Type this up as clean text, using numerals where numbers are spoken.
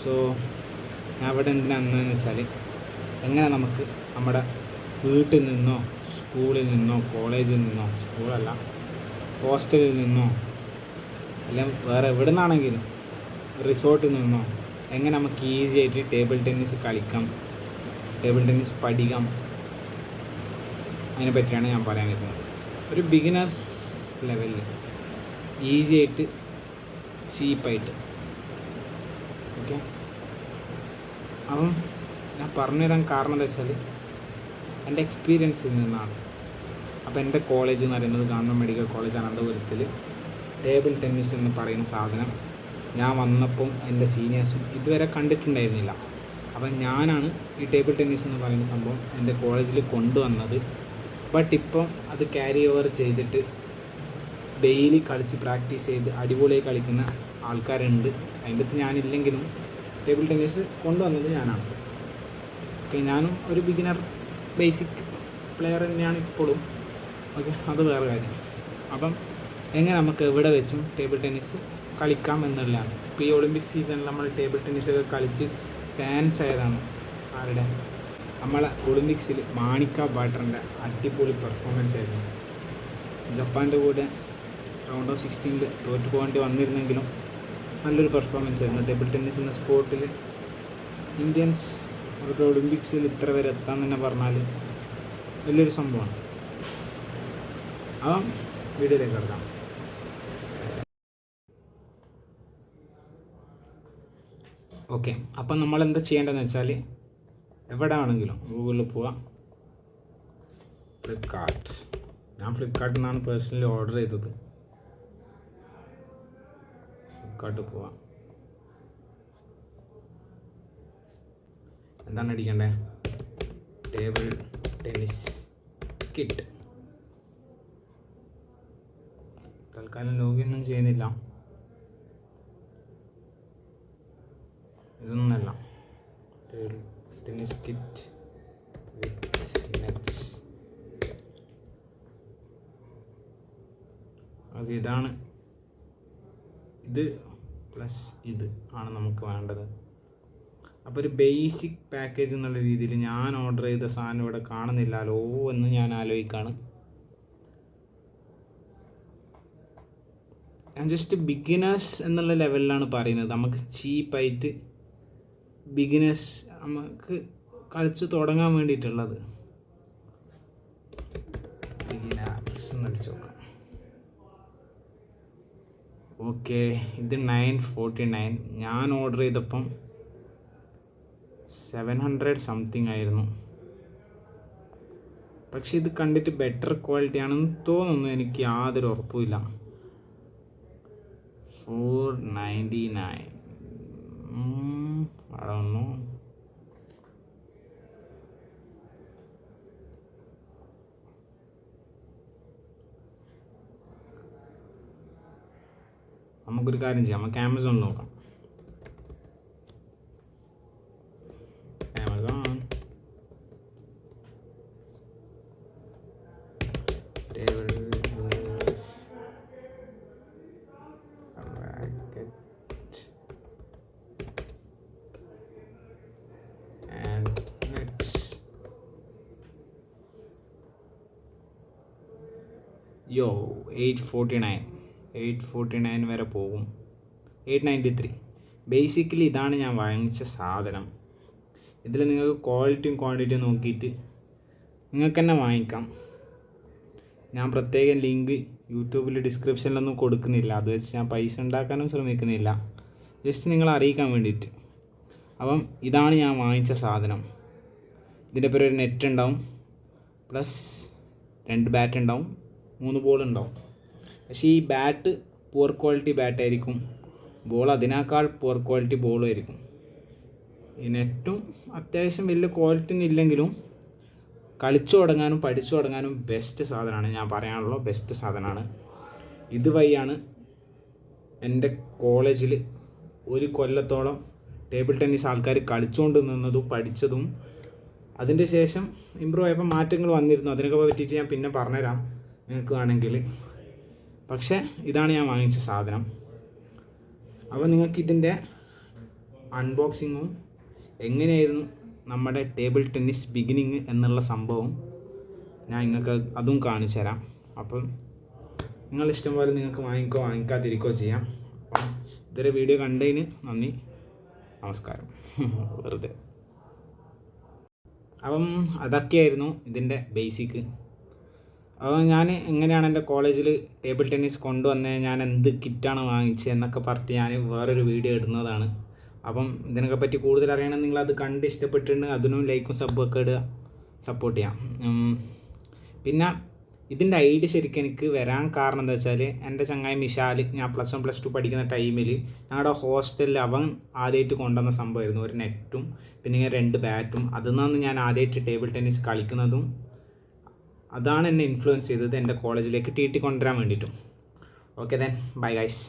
So ഞാൻ ഇവിടെ എന്തിനാണെന്ന് വെച്ചാൽ എങ്ങനെ നമുക്ക് നമ്മുടെ വീട്ടിൽ നിന്നോ സ്കൂളിൽ നിന്നോ കോളേജിൽ നിന്നോ, സ്കൂളല്ല ഹോസ്റ്റലിൽ നിന്നോ അല്ലെങ്കിൽ വേറെ എവിടെ നിന്നാണെങ്കിലും റിസോർട്ടിൽ നിന്നോ എങ്ങനെ നമുക്ക് ഈസി ആയിട്ട് ടേബിൾ ടെന്നീസ് കളിക്കാം, ടേബിൾ ടെന്നീസ് പഠിക്കാം, അതിനെ പറ്റിയാണ് ഞാൻ പറയാൻ വരുന്നത്. ഒരു ബിഗിനേഴ്സ് ലെവലിൽ ഈസി ആയിട്ട് ചീപ്പായിട്ട്. ഓക്കെ, അപ്പം ഞാൻ പറഞ്ഞുതരാൻ കാരണം എന്താ വെച്ചാൽ എൻ്റെ എക്സ്പീരിയൻസിൽ നിന്നാണ്. അപ്പോൾ എൻ്റെ കോളേജ് എന്ന് പറയുന്നത് ഗവൺമെൻറ് മെഡിക്കൽ കോളേജ് അനന്തപുരത്തിൽ. ടേബിൾ ടെന്നീസ് എന്ന് പറയുന്ന സാധനം ഞാൻ വന്നപ്പം എൻ്റെ സീനിയേഴ്സും ഇതുവരെ കണ്ടിട്ടുണ്ടായിരുന്നില്ല. അപ്പം ഞാനാണ് ഈ ടേബിൾ ടെന്നീസ് എന്ന് പറയുന്ന സംഭവം എൻ്റെ കോളേജിൽ കൊണ്ടുവന്നത്. ബട്ട് ഇപ്പം അത് ക്യാരി ഓവർ ചെയ്തിട്ട് ഡെയിലി കളിച്ച് പ്രാക്ടീസ് ചെയ്ത് അടിപൊളിയായി കളിക്കുന്ന ആൾക്കാരുണ്ട്. അതിൻ്റെ അടുത്ത് ഞാനില്ലെങ്കിലും ടേബിൾ ടെന്നീസ് കൊണ്ടുവന്നത് ഞാനാണ്. ഓക്കെ, ഞാനും ഒരു ബിഗിനർ ബേസിക് പ്ലെയർ തന്നെയാണ് ഇപ്പോഴും. ഓക്കെ, അത് വേറെ കാര്യം. അപ്പം എങ്ങനെ നമുക്ക് എവിടെ വെച്ചും ടേബിൾ ടെന്നീസ് കളിക്കാം എന്നുള്ളതാണ്. ഇപ്പോൾ ഈ ഒളിമ്പിക് സീസണിൽ നമ്മൾ ടേബിൾ ടെന്നീസൊക്കെ കളിച്ച് ഫാൻസ് ആയതാണ്. ആരുടെ? നമ്മളെ ഒളിമ്പിക്സിൽ മാണിക്ക ബാട്ടറിൻ്റെ അടിപൊളി പെർഫോമൻസ് ആയിരുന്നു. ജപ്പാൻ്റെ കൂടെ റൗണ്ട് ഓഫ് 16 തോറ്റു പോകേണ്ടി വന്നിരുന്നെങ്കിലും നല്ലൊരു പെർഫോമൻസ് ആയിരുന്നു. ടേബിൾ ടെന്നീസ് എന്ന സ്പോർട്ടിൽ ഇന്ത്യൻസ് അവരുടെ ഒളിമ്പിക്സിൽ ഇത്ര വരെ എത്താൻ തന്നെ പറഞ്ഞാൽ വലിയൊരു സംഭവമാണ്. അപ്പം വീഡിയോയിലേക്ക് കിടക്കാം. ഓക്കെ, അപ്പം നമ്മളെന്താ ചെയ്യേണ്ടതെന്ന് വെച്ചാൽ എവിടെ ആണെങ്കിലും ഗൂഗിളിൽ പോവാം. ഫ്ലിപ്കാർട്ട്, ഞാൻ ഫ്ലിപ്കാർട്ടിൽ നിന്നാണ് പേഴ്സണലി ഓർഡർ ചെയ്തത്. ഫ്ലിപ്കാർട്ടിൽ പോവാം. എന്താണ് അടിക്കേണ്ടത്? Table tennis kit. തൽക്കാലം ലോഗിൻ ഒന്നും ചെയ്യുന്നില്ല. ഇതൊന്നല്ല, table tennis kit with nets. Okay, ഇതാണ്. ഇത് പ്ലസ് ഇത് ആണ് നമുക്ക് വേണ്ടത്. അപ്പോൾ ഒരു ബേസിക് പാക്കേജ് എന്നുള്ള രീതിയിൽ ഞാൻ ഓർഡർ ചെയ്ത സാധനം ഇവിടെ കാണുന്നില്ലല്ലോ എന്ന് ഞാൻ ആലോചിക്കുകയാണ്. ഞാൻ ജസ്റ്റ് ബിഗിനേഴ്സ് എന്നുള്ള ലെവലിലാണ് പറയുന്നത്. നമുക്ക് ചീപ്പായിട്ട് ബിഗിനേഴ്സ് നമുക്ക് കളിച്ച് തുടങ്ങാൻ വേണ്ടിയിട്ടുള്ളത്. ബിഗിനേഴ്സ് എന്ന് അടിച്ച് നോക്കാം. ഓക്കെ, ഇത് 949. ഞാൻ ഓർഡർ ചെയ്തപ്പം 700 സംതിങ് ആയിരുന്നു. പക്ഷെ ഇത് കണ്ടിട്ട് ബെറ്റർ ക്വാളിറ്റി ആണെന്ന് തോന്നുന്നു. എനിക്ക് യാതൊരു ഉറപ്പുമില്ല. 499. I don't know. നമുക്കൊരു കാര്യം ചെയ്യാം, നമുക്ക് ആമസോൺ നോക്കാം. ആമസോൺ ടേബിൾ യോ 849 വരെ പോകും. 893. ബേസിക്കലി ഇതാണ് ഞാൻ വാങ്ങിച്ച സാധനം. ഇതിൽ നിങ്ങൾക്ക് ക്വാളിറ്റിയും ക്വാണ്ടിറ്റിയും നോക്കിയിട്ട് നിങ്ങൾക്ക് തന്നെ വാങ്ങിക്കാം. ഞാൻ പ്രത്യേകം ലിങ്ക് യൂട്യൂബിൽ ഡിസ്ക്രിപ്ഷനിലൊന്നും കൊടുക്കുന്നില്ല. അത് വെച്ച് ഞാൻ പൈസ ഉണ്ടാക്കാനും ശ്രമിക്കുന്നില്ല, ജസ്റ്റ് നിങ്ങളെ അറിയിക്കാൻ വേണ്ടിയിട്ട്. അപ്പം ഇതാണ് ഞാൻ വാങ്ങിച്ച സാധനം. ഇതിൻ്റെ പേര് ഒരു നെറ്റ് ഉണ്ടാവും, പ്ലസ് 2 ബാറ്റ് ഉണ്ടാവും, 3 ബോൾ ഉണ്ടാവും. പക്ഷേ ഈ ബാറ്റ് പുവർ ക്വാളിറ്റി ബാറ്റായിരിക്കും, ബോൾ അതിനേക്കാൾ പുവർ ക്വാളിറ്റി ബോളും ആയിരിക്കും. ഈ നെറ്റും അത്യാവശ്യം വലിയ ക്വാളിറ്റി ഒന്നും ഇല്ലെങ്കിലും കളിച്ചു തുടങ്ങാനും പഠിച്ചു തുടങ്ങാനും ബെസ്റ്റ് സാധനമാണ്. ഞാൻ പറയാനുള്ള ബെസ്റ്റ് സാധനമാണ്. ഇതുവഴിയാണ് എൻ്റെ കോളേജിൽ 1 കൊല്ലത്തോളം ടേബിൾ ടെന്നീസ് ആൾക്കാർ കളിച്ചുകൊണ്ട് നിന്നതും പഠിച്ചതും. അതിൻ്റെ ശേഷം ഇമ്പ്രൂവ് ആയപ്പോൾ മാറ്റങ്ങൾ വന്നിരുന്നു. അതിനൊക്കെ പറ്റിയിട്ട് ഞാൻ പിന്നെ പറഞ്ഞുതരാം നിങ്ങൾക്ക് വേണമെങ്കിൽ. പക്ഷേ ഇതാണ് ഞാൻ വാങ്ങിച്ച സാധനം. അപ്പോൾ നിങ്ങൾക്ക് ഇതിൻ്റെ അൺബോക്സിങ്ങും എങ്ങനെയായിരുന്നു നമ്മുടെ ടേബിൾ ടെന്നീസ് ബിഗിനിങ് എന്നുള്ള സംഭവം ഞാൻ നിങ്ങൾക്ക് അതും കാണിച്ചു തരാം. അപ്പം നിങ്ങളിഷ്ടം പോലെ നിങ്ങൾക്ക് വാങ്ങിക്കാതിരിക്കുകയോ ചെയ്യാം. അപ്പം ഇതൊരു വീഡിയോ കണ്ടതിന് നന്ദി, നമസ്കാരം. വെറുതെ. അപ്പം അതൊക്കെയായിരുന്നു ഇതിൻ്റെ ബേസിക്ക്. അപ്പോൾ ഞാൻ എങ്ങനെയാണ് എൻ്റെ കോളേജിൽ ടേബിൾ ടെന്നീസ് കൊണ്ടുവന്നത്, ഞാൻ എന്ത് കിറ്റാണ് വാങ്ങിച്ചത് എന്നൊക്കെ പറഞ്ഞിട്ട് ഞാൻ വേറൊരു വീഡിയോ ഇടുന്നതാണ്. അപ്പം ഇതിനൊക്കെ പറ്റി കൂടുതൽ അറിയണമെങ്കിൽ നിങ്ങളത് കണ്ട് ഇഷ്ടപ്പെട്ടിട്ടുണ്ടെങ്കിൽ അതിനും ലൈക്കും സബ്ബും ഒക്കെ ഇടുക, സപ്പോർട്ട് ചെയ്യാം. പിന്നെ ഇതിൻ്റെ ഐഡിയ ശരിക്കും എനിക്ക് വരാൻ കാരണം എന്താ വെച്ചാൽ, എൻ്റെ ചങ്ങായി മിഷാൽ ഞാൻ +1 +2 പഠിക്കുന്ന ടൈമിൽ ഞങ്ങളുടെ ഹോസ്റ്റലിൽ അവൻ ആദ്യമായിട്ട് കൊണ്ടുവന്ന സംഭവമായിരുന്നു ഒരു നെറ്റും പിന്നെ 2 ബാറ്റും. അതിൽ നിന്നാണ് ഞാൻ ആദ്യമായിട്ട് ടേബിൾ ടെന്നീസ് കളിക്കുന്നതും. അതാണ് എന്നെ ഇൻഫ്ലുവൻസ് ചെയ്തത് എൻ്റെ കോളേജിലേക്ക് TT കൊണ്ടുവരാൻ വേണ്ടിയിട്ടും. Okay then, bye guys.